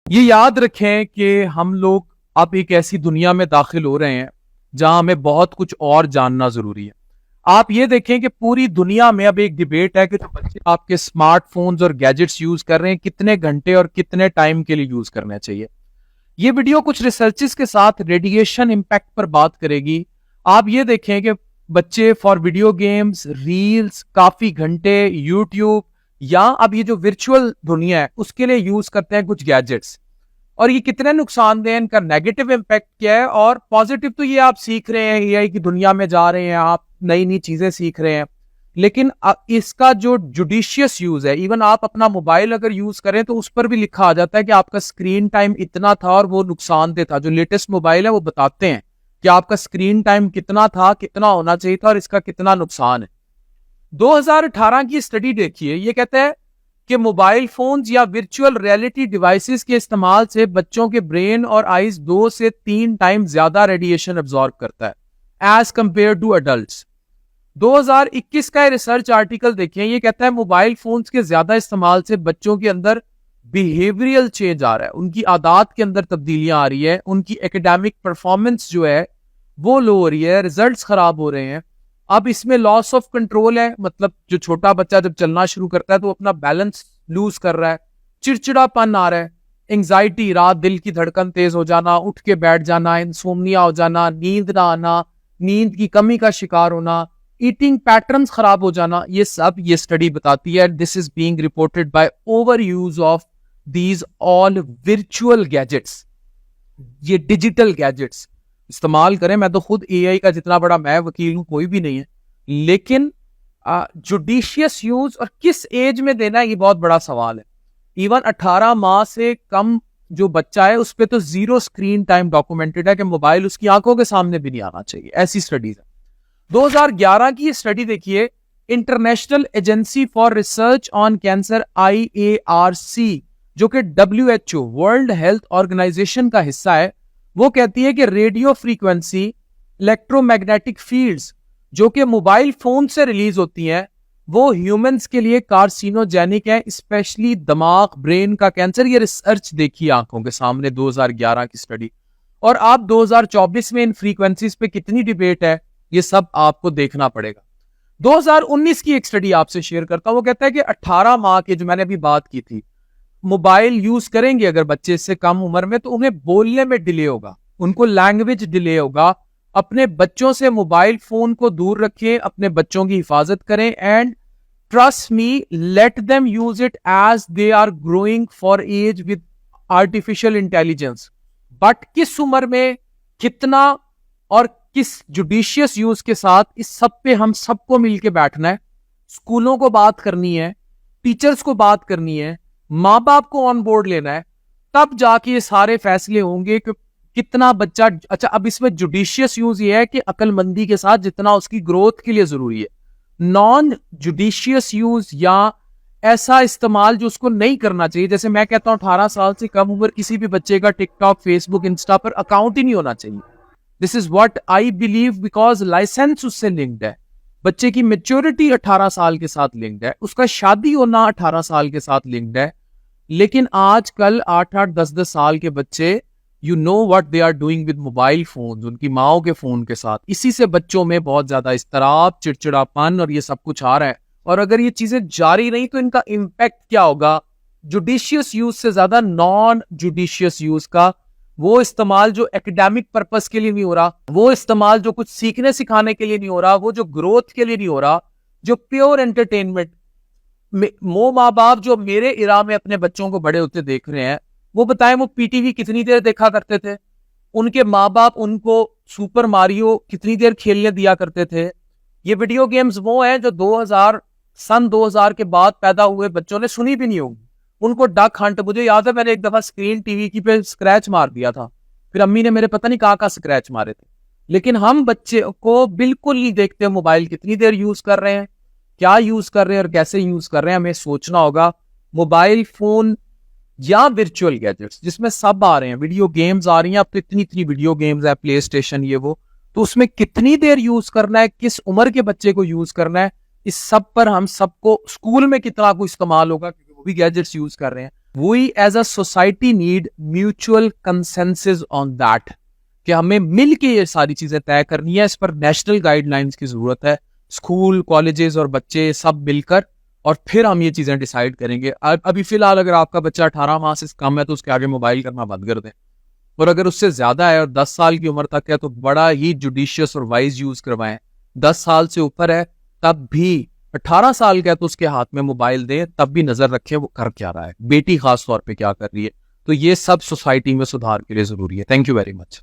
ये याद रखें कि हम लोग अब एक ऐसी दुनिया में दाखिल हो रहे हैं जहां हमें बहुत कुछ और जानना जरूरी है। आप ये देखें कि पूरी दुनिया में अब एक डिबेट है कि जो बच्चे आपके स्मार्टफोन्स और गैजेट्स यूज कर रहे हैं कितने घंटे और कितने टाइम के लिए यूज करना चाहिए। ये वीडियो कुछ रिसर्चेस के साथ रेडिएशन इम्पैक्ट पर बात करेगी। आप ये देखें कि बच्चे फॉर वीडियो गेम्स, रील्स, काफी घंटे यूट्यूब या अब ये जो वर्चुअल दुनिया है उसके लिए यूज करते हैं कुछ गैजेट्स, और ये कितने नुकसानदेह हैं, इनका नेगेटिव इम्पैक्ट क्या है। और पॉजिटिव तो ये आप सीख रहे हैं, एआई की दुनिया में जा रहे हैं, आप नई नई चीजें सीख रहे हैं, लेकिन इसका जो जुडिशियस यूज है, इवन आप अपना मोबाइल अगर यूज करें तो उस पर भी लिखा आ जाता है कि आपका स्क्रीन टाइम इतना था और वो नुकसानदेह था। जो लेटेस्ट मोबाइल है वो बताते हैं कि आपका स्क्रीन टाइम कितना था, कितना होना चाहिए था और इसका कितना नुकसान है। 2018 की स्टडी देखिए, ये कहता है कि मोबाइल फोन्स या वर्चुअल रियलिटी डिवाइसेस के इस्तेमाल से बच्चों के ब्रेन और आईज 2 से 3 टाइम ज्यादा रेडिएशन अब्सॉर्ब करता है एज कंपेयर टू अडल्ट। 2021 का रिसर्च आर्टिकल देखिए, ये कहता है मोबाइल फोन्स के ज्यादा इस्तेमाल से बच्चों के अंदर बिहेवियरल चेंज आ रहा है, उनकी आदत के अंदर तब्दीलियां आ रही है, उनकी एकेडमिक परफॉर्मेंस जो है वो लो हो रही है, रिजल्ट्स खराब हो रहे हैं। अब इसमें लॉस ऑफ कंट्रोल है, मतलब जो छोटा बच्चा जब चलना शुरू करता है तो अपना बैलेंस लूज कर रहा है, चिड़चिड़ापन आ रहा है, एंग्जाइटी, रात दिल की धड़कन तेज हो जाना, उठ के बैठ जाना, इंसोम्निया हो जाना, नींद ना आना, नींद की कमी का शिकार होना, ईटिंग पैटर्न्स खराब हो जाना, ये सब ये स्टडी बताती है। This is being reported by over use of these all virtual gadgets. ये डिजिटल गैजेट्स इस्तेमाल करें। मैं तो खुद एआई का जितना बड़ा मैं वकील हूं कोई भी नहीं है, लेकिन जुडिशियस यूज और किस एज में देना है ये बहुत बड़ा सवाल है। इवन 18 माह से कम जो बच्चा है उस पर तो जीरो स्क्रीन टाइम डॉक्यूमेंटेड है कि मोबाइल उसकी आंखों के सामने भी नहीं आना चाहिए, ऐसी स्टडीज है। 2011 की स्टडी देखिए, international agency for research on cancer IARC, जो कि WHO वर्ल्ड हेल्थ ऑर्गेनाइजेशन का हिस्सा है, वो कहती है कि रेडियो फ्रीक्वेंसी इलेक्ट्रोमैग्नेटिक फील्ड्स जो कि मोबाइल फोन से रिलीज होती हैं वो ह्यूमंस के लिए कार्सिनोजेनिक है, स्पेशली दिमाग, ब्रेन का कैंसर। ये रिसर्च देखी आंखों के सामने, 2011 की स्टडी। और आप 2024 में इन फ्रीक्वेंसीज पे कितनी डिबेट है, ये सब आपको देखना पड़ेगा। 2019 की एक स्टडी आपसे शेयर करता हूं, वो कहता है कि 18 माह के, जो मैंने अभी बात की थी, मोबाइल यूज करेंगे अगर बच्चे इससे कम उम्र में, तो उन्हें बोलने में डिले होगा, उनको लैंग्वेज डिले होगा। अपने बच्चों से मोबाइल फोन को दूर रखें, अपने बच्चों की हिफाजत करें, and trust me, let them use it as they are growing for age with artificial intelligence. But किस उम्र में, कितना और किस जुडिशियस यूज के साथ, इस सब पे हम सबको मिलके बैठना है। स्कूलों को बात करनी है, टीचर्स को बात करनी है, माँ बाप को ऑन बोर्ड लेना है, तब जाके ये सारे फैसले होंगे कि कितना बच्चा। अच्छा, अब इसमें जुडिशियस यूज ये है कि अकलमंदी के साथ जितना उसकी ग्रोथ के लिए जरूरी है। नॉन जुडिशियस यूज या ऐसा इस्तेमाल जो उसको नहीं करना चाहिए, जैसे मैं कहता हूं 18 साल से कम उम्र किसी भी बच्चे का टिकटॉक, फेसबुक, इंस्टा पर अकाउंट ही नहीं होना चाहिए। This is what I believe, because licence उससे लिंक्ड है, बच्चे की मेच्योरिटी 18 साल के साथ लिंक्ड है, उसका शादी होना 18 साल के साथ लिंक्ड है। लेकिन आजकल 8-8, 10-10 साल के बच्चे, you know what they are doing with mobile phone, उनकी माओ के फोन के साथ। इसी से बच्चों में बहुत ज्यादा इस्तराब, चिड़चिड़ापन और ये सब कुछ आ रहा है। और अगर ये चीजें जारी रही तो इनका इम्पैक्ट क्या होगा, जुडिशियस यूज से ज्यादा नॉन जुडिशियस यूज का, वो इस्तेमाल जो एकेडमिक पर्पस के लिए नहीं हो रहा, वो इस्तेमाल जो कुछ सीखने सिखाने के लिए नहीं हो रहा, वो जो ग्रोथ के लिए नहीं हो रहा, जो प्योर एंटरटेनमेंट। वो माँ बाप जो मेरे इरा में अपने बच्चों को बड़े होते देख रहे हैं, वो बताएं वो पीटीवी कितनी देर देखा करते थे, उनके माँ बाप उनको सुपर मारियो कितनी देर खेलने दिया करते थे। ये वीडियो गेम्स वो हैं जो 2000 के बाद पैदा हुए बच्चों ने सुनी भी नहीं होगी। उनको डक हंट, मुझे याद है मैंने एक दफा स्क्रीन टीवी की पे स्क्रैच मार दिया था, फिर अम्मी ने मेरे पता नहीं कहाँ स्क्रैच मारे थे। लेकिन हम बच्चे को बिल्कुल नहीं देखते मोबाइल कितनी देर यूज कर रहे हैं, क्या यूज कर रहे हैं और कैसे यूज कर रहे हैं। हमें सोचना होगा। मोबाइल फोन या वर्चुअल गैजेट्स जिसमें सब आ रहे हैं, वीडियो गेम्स आ रही हैं, अब तो इतनी इतनी वीडियो गेम्स है, प्ले स्टेशन ये वो, तो उसमें कितनी देर यूज करना है, किस उम्र के बच्चे को यूज करना है, इस सब पर हम सबको, स्कूल में कितना कुछ इस्तेमाल होगा क्योंकि वो भी गैजेट्स यूज कर रहे हैं, we as a society need mutual consensus on that, कि हमें मिल के ये सारी चीजें तय करनी है। इस पर नेशनल गाइडलाइंस की जरूरत है, स्कूल कॉलेजेस और बच्चे सब मिलकर, और फिर हम ये चीजें डिसाइड करेंगे। अभी फिलहाल अगर आपका बच्चा 18 माह से कम है तो उसके आगे मोबाइल करना बंद कर दें, और अगर उससे ज्यादा है और 10 साल की उम्र तक है तो बड़ा ही जुडिशियस और वाइज यूज करवाएं। 10 साल से ऊपर है तब भी, 18 साल का है तो उसके हाथ में मोबाइल दें, तब भी नजर रखें वो कर क्या रहा है, बेटी खास तौर पे क्या कर रही है। तो ये सब सोसाइटी में सुधार के लिए जरूरी है। Thank you very much.